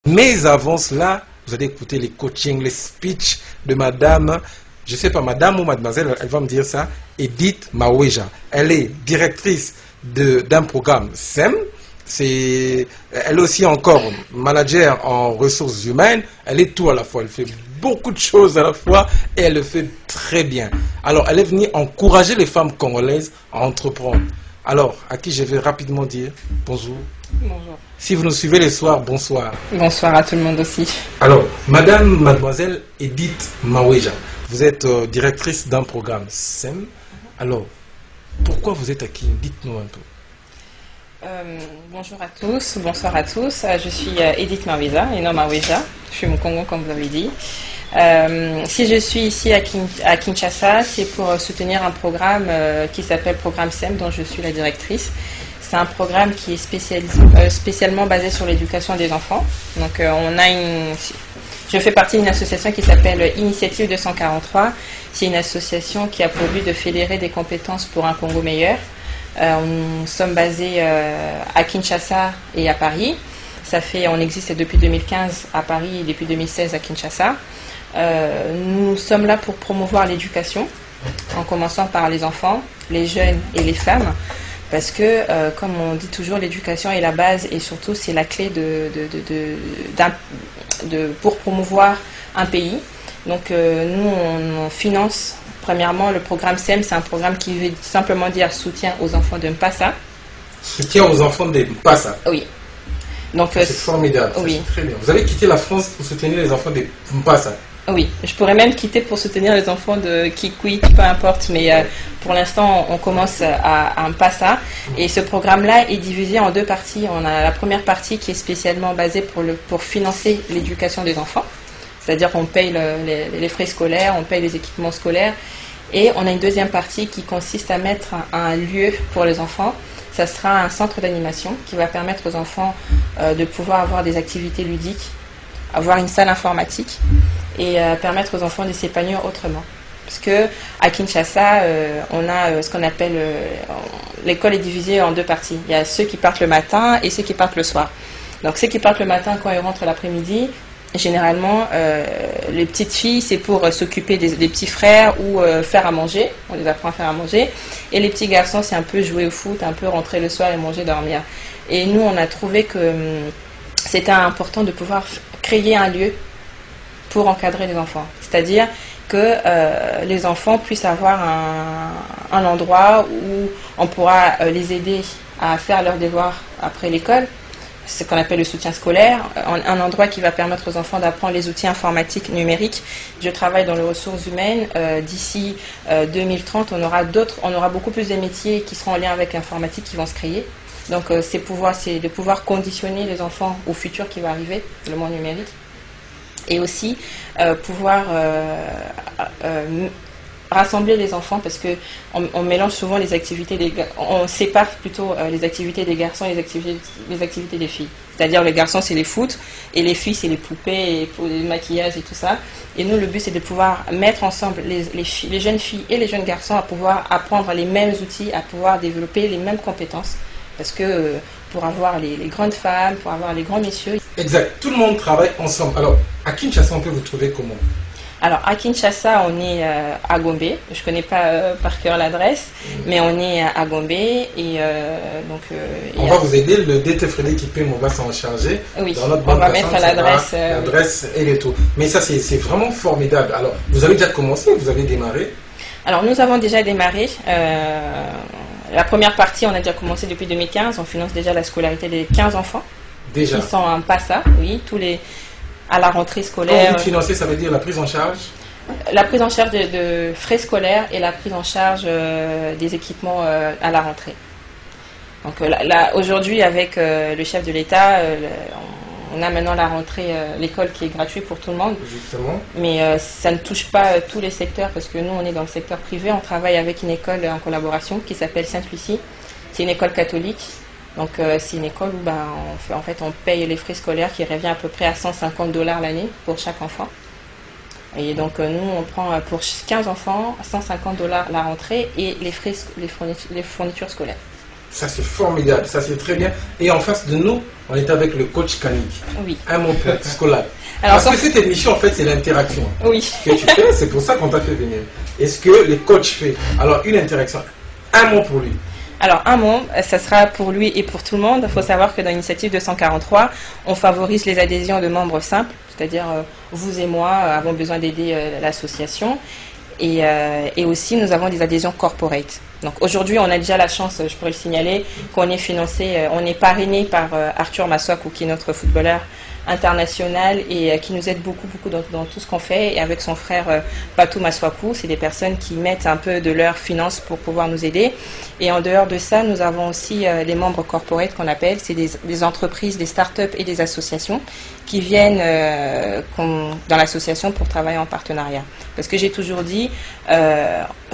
Mais avant cela, vous allez écouter les coachings, les speeches de madame, je ne sais pas, madame ou mademoiselle, elle va me dire ça, Edith Maweja. Elle est directrice d'un programme SEM. Elle est aussi encore manager en ressources humaines. Elle est tout à la fois. Elle fait beaucoup de choses à la fois et elle le fait très bien. Alors, elle est venue encourager les femmes congolaises à entreprendre. Alors, à qui je vais rapidement dire bonjour. Bonjour. Si vous nous suivez les soirs, bonsoir. Bonsoir à tout le monde aussi. Alors, mademoiselle Edith Maweja, vous êtes directrice d'un programme SEM. Alors, pourquoi vous êtes aquí? Dites-nous un peu. Bonjour à tous, bonsoir à tous. Je suis Edith Maweja, et non Maweja. Je suis Congo comme vous avez dit. Si je suis ici à Kinshasa, c'est pour soutenir un programme qui s'appelle Programme SEM, dont je suis la directrice. C'est un programme qui est spécialement basé sur l'éducation des enfants. Donc, je fais partie d'une association qui s'appelle Initiative 243. C'est une association qui a pour but de fédérer des compétences pour un Congo meilleur. Nous sommes basés à Kinshasa et à Paris. On existe depuis 2015 à Paris et depuis 2016 à Kinshasa. Nous sommes là pour promouvoir l'éducation, en commençant par les enfants, les jeunes et les femmes. Parce que, comme on dit toujours, l'éducation est la base et surtout c'est la clé pour promouvoir un pays. Donc nous, on finance premièrement le programme SEM, c'est un programme qui veut simplement dire soutien aux enfants de Mpassa. Soutien aux enfants de Mpassa. Oui. Donc c'est formidable, oui. C'est très bien. Vous avez quitté la France pour soutenir les enfants de Mpassa. Oui, je pourrais même quitter pour soutenir les enfants de Kikwit, peu importe, mais pour l'instant, on commence à Mpassa. Et ce programme-là est divisé en deux parties. On a la première partie qui est spécialement basée pour financer l'éducation des enfants. C'est-à-dire qu'on paye les frais scolaires, on paye les équipements scolaires. Et on a une deuxième partie qui consiste à mettre un lieu pour les enfants. Ça sera un centre d'animation qui va permettre aux enfants de pouvoir avoir des activités ludiques, avoir une salle informatique et permettre aux enfants de s'épanouir autrement. Parce que à Kinshasa, on a ce qu'on appelle l'école est divisée en deux parties. Il y a ceux qui partent le matin et ceux qui partent le soir. Donc ceux qui partent le matin, quand ils rentrent l'après-midi, généralement les petites filles c'est pour s'occuper des petits frères ou faire à manger. On les apprend à faire à manger. Et les petits garçons c'est un peu jouer au foot, un peu rentrer le soir et manger, dormir. Et nous on a trouvé que c'était important de pouvoir créer un lieu pour encadrer les enfants. C'est-à-dire que les enfants puissent avoir un endroit où on pourra les aider à faire leurs devoirs après l'école, ce qu'on appelle le soutien scolaire, un endroit qui va permettre aux enfants d'apprendre les outils informatiques numériques. Je travaille dans les ressources humaines. D'ici 2030, on aura beaucoup plus de métiers qui seront en lien avec l'informatique qui vont se créer. Donc c'est de pouvoir conditionner les enfants au futur qui va arriver, le monde numérique. Et aussi pouvoir rassembler les enfants parce que on mélange souvent les activités on sépare plutôt les activités des garçons et les activités des filles. C'est-à-dire les garçons c'est les foot et les filles c'est les poupées et pour les maquillages et tout ça. Et nous le but c'est de pouvoir mettre ensemble les jeunes filles et les jeunes garçons à pouvoir apprendre les mêmes outils, à pouvoir développer les mêmes compétences. Parce que pour avoir les grandes femmes, pour avoir les grands messieurs... Exact, tout le monde travaille ensemble. Alors, à Kinshasa, on peut vous trouver comment? Alors, à Kinshasa, on est à Gombe. Je ne connais pas par cœur l'adresse, mais on est à Gombe. Et on va vous aider, le DT Frédéric Kipem, on va s'en charger. Oui, dans notre on va mettre l'adresse. L'adresse et les tout. Mais ça, c'est vraiment formidable. Alors, vous avez déjà commencé, vous avez démarré? Alors, nous avons déjà démarré. La première partie, on a déjà commencé depuis 2015. On finance déjà la scolarité des 15 enfants. Déjà. Qui sont en Mpassa, oui, à la rentrée scolaire. Quand vous financez, ça veut dire la prise en charge? La prise en charge de frais scolaires et la prise en charge des équipements à la rentrée. Donc aujourd'hui, avec le chef de l'État, on a maintenant la rentrée, l'école qui est gratuite pour tout le monde. Justement. Mais ça ne touche pas tous les secteurs parce que nous, on est dans le secteur privé. On travaille avec une école en collaboration qui s'appelle Sainte-Lucie. C'est une école catholique. Donc c'est une école où on paye les frais scolaires qui revient à peu près à $150 l'année pour chaque enfant. Et donc nous, on prend pour 15 enfants $150 la rentrée et les fournitures scolaires. Ça c'est formidable, ça c'est très bien. Et en face de nous, on est avec le coach Kanik. Oui. Un mot pour Scolab. Alors, parce que cette émission, en fait, c'est l'interaction. Oui. Que tu fais, c'est pour ça qu'on t'a fait venir. Est-ce que le coach fait? Alors, une interaction. Un mot pour lui. Alors, un mot, ça sera pour lui et pour tout le monde. Il faut savoir que dans l'initiative 243, on favorise les adhésions de membres simples, c'est-à-dire vous et moi avons besoin d'aider l'association. Et aussi, nous avons des adhésions corporate. Donc aujourd'hui, on a déjà la chance, je pourrais le signaler, qu'on est financé, on est parrainé par Arthur Maswaku, qui est notre footballeur international et qui nous aide beaucoup dans tout ce qu'on fait. Et avec son frère Patou Maswaku, c'est des personnes qui mettent un peu de leurs finances pour pouvoir nous aider. Et en dehors de ça, nous avons aussi des membres corporate qu'on appelle, c'est des entreprises, des startups et des associations qui viennent dans l'association pour travailler en partenariat. Parce que j'ai toujours dit,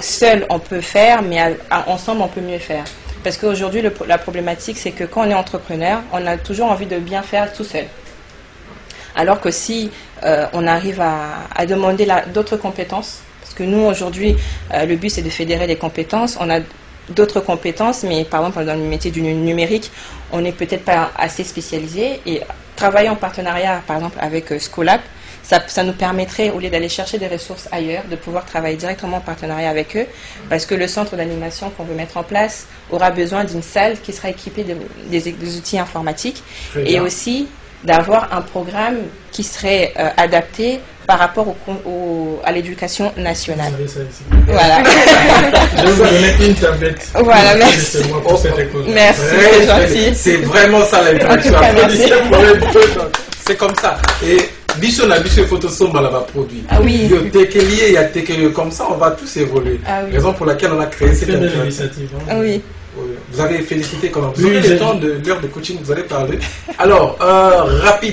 seul on peut faire, mais ensemble on peut mieux faire. Parce qu'aujourd'hui, la problématique, c'est que quand on est entrepreneur, on a toujours envie de bien faire tout seul. Alors que si on arrive à demander d'autres compétences, parce que nous aujourd'hui, le but c'est de fédérer des compétences, on a d'autres compétences, mais par exemple dans le métier du numérique, on n'est peut-être pas assez spécialisé. Et travailler en partenariat, par exemple avec Scolab, ça nous permettrait, au lieu d'aller chercher des ressources ailleurs, de pouvoir travailler directement en partenariat avec eux, parce que le centre d'animation qu'on veut mettre en place aura besoin d'une salle qui sera équipée des outils informatiques et aussi d'avoir un programme qui serait adapté par rapport à l'éducation nationale. Vous avez ça ici. Voilà. Je vais vous donner une tablette. Voilà, merci. Merci, c'est gentil. C'est vraiment ça l'interaction. En tout cas, merci. C'est comme ça. Et Bichon a Bichon photo sombre là-bas produit. Ah oui. Il y a Tekelier, il y a Tekelier. Comme ça, on va tous évoluer. Ah oui. Raison pour laquelle on a créé cette initiative. Ah oui. Vous avez félicité quand même. Vous Oui, avez le temps de l'heure de coaching, vous allez parler. Alors, rapide.